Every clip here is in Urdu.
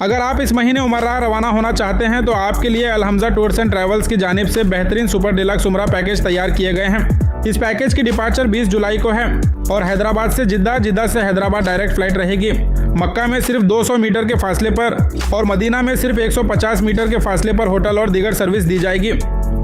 اگر آپ اس مہینے عمرہ روانہ ہونا چاہتے ہیں تو آپ کے لیے الحمزہ ٹورز اینڈ ٹریولز کی جانب سے بہترین سپر ڈیلکس عمرہ پیکج تیار کیے گئے ہیں۔ اس پیکج کی ڈپارچر 20 جولائی کو ہے اور حیدرآباد سے جدہ، جدہ سے حیدرآباد ڈائریکٹ فلائٹ رہے گی۔ مکہ میں صرف 200 میٹر کے فاصلے پر اور مدینہ میں صرف 150 میٹر کے فاصلے پر ہوٹل اور دیگر سروس دی جائے گی،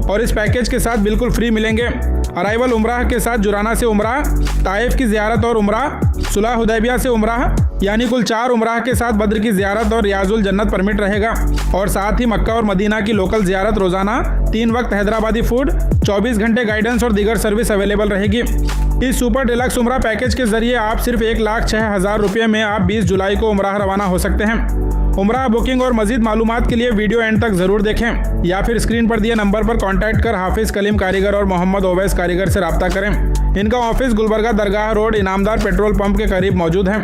اور اس پیکج کے ساتھ بالکل فری ملیں گے ارائیول عمرہ کے ساتھ جرانہ سے عمرہ، طائف کی زیارت اور عمرہ، صلح حدیبیہ سے عمرہ، یعنی کل 4 عمرہ کے ساتھ بدر کی زیارت اور ریاض الجنت پرمٹ رہے گا، اور ساتھ ہی مکہ اور مدینہ کی لوکل زیارت، روزانہ 3 وقت حیدرآبادی فوڈ، 24 گھنٹے گائیڈنس اور دیگر سروس اویلیبل رہے گی۔ اس سپر ڈیلکس عمرہ پیکج کے ذریعے آپ صرف 1,06,000 روپے میں آپ 20 جولائی کو عمرہ روانہ ہو سکتے ہیں۔ عمرہ بکنگ اور مزید معلومات کے لیے ویڈیو اینڈ تک ضرور دیکھیں یا پھر اسکرین پر دیے نمبر پر کانٹیکٹ کر حافظ کلیم کاریگر اور محمد اویس کاریگر سے رابطہ کریں۔ ان کا آفس گلبرگہ درگاہ روڈ انعامدار پیٹرول پمپ کے قریب موجود ہے۔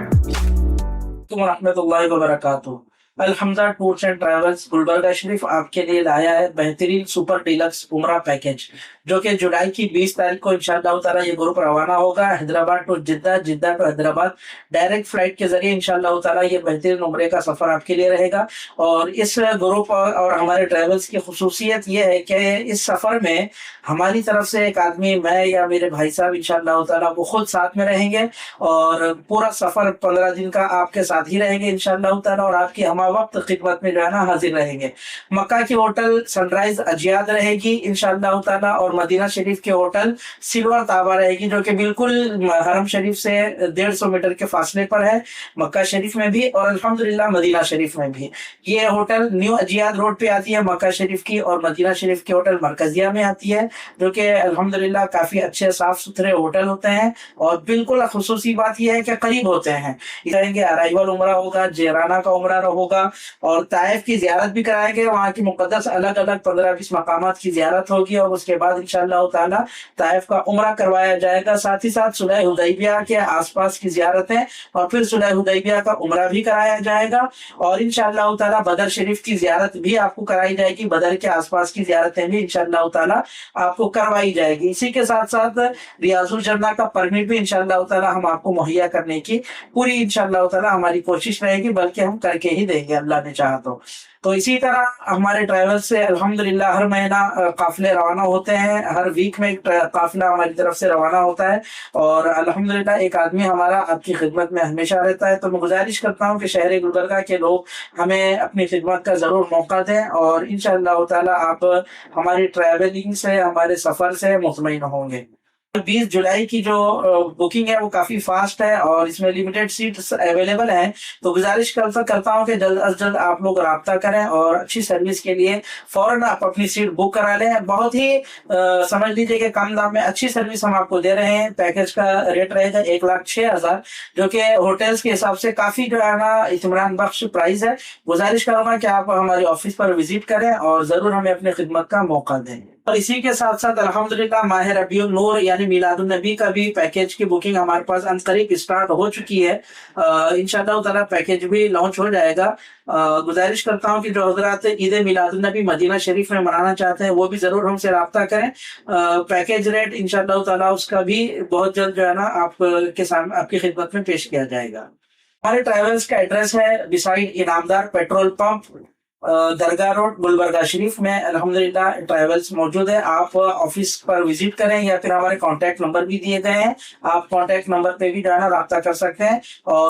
ورحمۃ اللہ وبرکاتہ۔ الحمزہ ٹورز اینڈ ٹریولز گلبرگہ شریف آپ کے لیے لایا ہے بہترین سپر ڈیلکس عمرہ پیکج، جو کہ جولائی کی 20 تاریخ کو انشاءاللہ تعالی یہ گروپ روانہ ہوگا Hyderabad to Jeddah, Jeddah to Hyderabad direct flight کے ذریعے انشاءاللہ تعالی یہ بہترین عمرے کا سفر آپ کے لیے رہے گا۔ اور اس گروپ اور ہمارے ٹریولز کی خصوصیت یہ ہے کہ اس سفر میں ہماری طرف سے ایک آدمی، میں یا میرے بھائی صاحب انشاءاللہ تعالی وہ خود ساتھ میں رہیں گے، اور پورا سفر 15 دن کا آپ کے ساتھ ہی رہیں گے انشاءاللہ تعالی، اور آپ کی ہمہ وقت خدمت میں جو ہے نا حاضر رہیں گے۔ مکہ کی ہوٹل سن رائز اجیاد رہے گی انشاءاللہ تعالی، اور مدینہ شریف کے ہوٹل سلور تابہ رہے گی، جو کہ بالکل حرم شریف سے 150 میٹر کے فاصلے پر ہے، مکہ شریف میں بھی اور الحمدللہ مدینہ شریف میں بھی۔ یہ ہوٹل نیو اجیاد روڈ پہ آتی ہے مکہ شریف کی، اور مدینہ شریف کے ہوٹل مرکزیہ میں آتی ہے، جو کہ الحمدللہ کافی اچھے صاف ستھرے ہوٹل ہوتے ہیں، اور بالکل خصوصی بات یہ ہے کہ قریب ہوتے ہیں۔ کہیں گے ارائیول عمرہ ہوگا، جیرانہ کا عمرہ ہوگا، اور طائف کی زیارت بھی کرائیں گے، وہاں کی مقدس الگ الگ 15-20 مقامات کی زیارت ہوگی، اور اس کے بعد انشاءاللہ تعالی طائف کا عمرہ کروایا جائے گا، ساتھ ہی ساتھ صلح حدیبیہ کے آس پاس کی زیارتیں اور پھر صلح حدیبیہ کا عمرہ بھی کرایا جائے گا، اور انشاءاللہ تعالی بدر شریف کی زیارت بھی آپ کو کرائی جائے گی، بدر کے آس پاس کی زیارتیں بھی انشاءاللہ تعالی آپ کو کروائی جائے گی۔ اسی کے ساتھ ساتھ ریاض الجنہ کا پرمٹ بھی انشاءاللہ تعالی ہم آپ کو مہیا کرنے کی پوری انشاءاللہ تعالی ہماری کوشش رہے گی، بلکہ ہم کر کے ہی دیں گے اللہ نے چاہا تو اسی طرح ہمارے ٹریول سے الحمدللہ ہر مہینہ قافلے روانہ ہوتے ہیں، ہر ویک میں ایک قافلہ ہماری طرف سے روانہ ہوتا ہے، اور الحمدللہ ایک آدمی ہمارا آپ کی خدمت میں ہمیشہ رہتا ہے۔ تو میں گزارش کرتا ہوں کہ شہر گلبرگہ کے لوگ ہمیں اپنی خدمت کا ضرور موقع دیں، اور انشاءاللہ تعالی آپ ہماری ٹریولنگ سے، ہمارے سفر سے مطمئن ہوں گے۔ 20 جولائی کی جو بکنگ ہے وہ کافی فاسٹ ہے، اور اس میں لمیٹڈ سیٹس اویلیبل ہیں، تو گزارش کرتا ہوں کہ جلد از جلد آپ لوگ رابطہ کریں، اور اچھی سروس کے لیے فوراً آپ اپنی سیٹ بک کرا لیں۔ بہت ہی سمجھ لیجیے کہ کم دام میں اچھی سروس ہم آپ کو دے رہے ہیں۔ پیکج کا ریٹ رہے گا 1,06,000، جو کہ ہوٹلز کے حساب سے کافی جو ہے نا اطمینان بخش پرائز ہے۔ گزارش کروں گا کہ آپ ہمارے آفس پر وزٹ کریں اور ضرور ہمیں اپنے خدمت کا موقع دیں۔ اور اسی کے ساتھ ساتھ الحمدللہ ماہ ربیع النور یعنی میلاد النبی کا بھی پیکج کی بکنگ ہمارے پاس عنقریب اسٹارٹ ہو چکی ہے، انشاءاللہ تعالی پیکج بھی لانچ ہو جائے گا۔ گزارش کرتا ہوں کہ جو حضرات عید میلاد النبی مدینہ شریف میں منانا چاہتے ہیں وہ بھی ضرور ہم سے رابطہ کریں۔ پیکج ریٹ انشاءاللہ تعالی اس کا بھی بہت جلد جو ہے نا آپ کے سامنے آپ کی خدمت میں پیش کیا جائے گا۔ ہمارے ٹریولز کا ایڈریس ہے بسائڈ انعامدار پیٹرول پمپ، درگاہ روڈ گلبرگہ شریف میں الحمدللہ ٹریولز موجود ہے۔ آپ آفس پر وزٹ کریں یا پھر ہمارے کانٹیکٹ نمبر بھی دیے گئے ہیں، آپ کانٹیکٹ نمبر پہ بھی جو ہے نا رابطہ کر سکتے ہیں۔ اور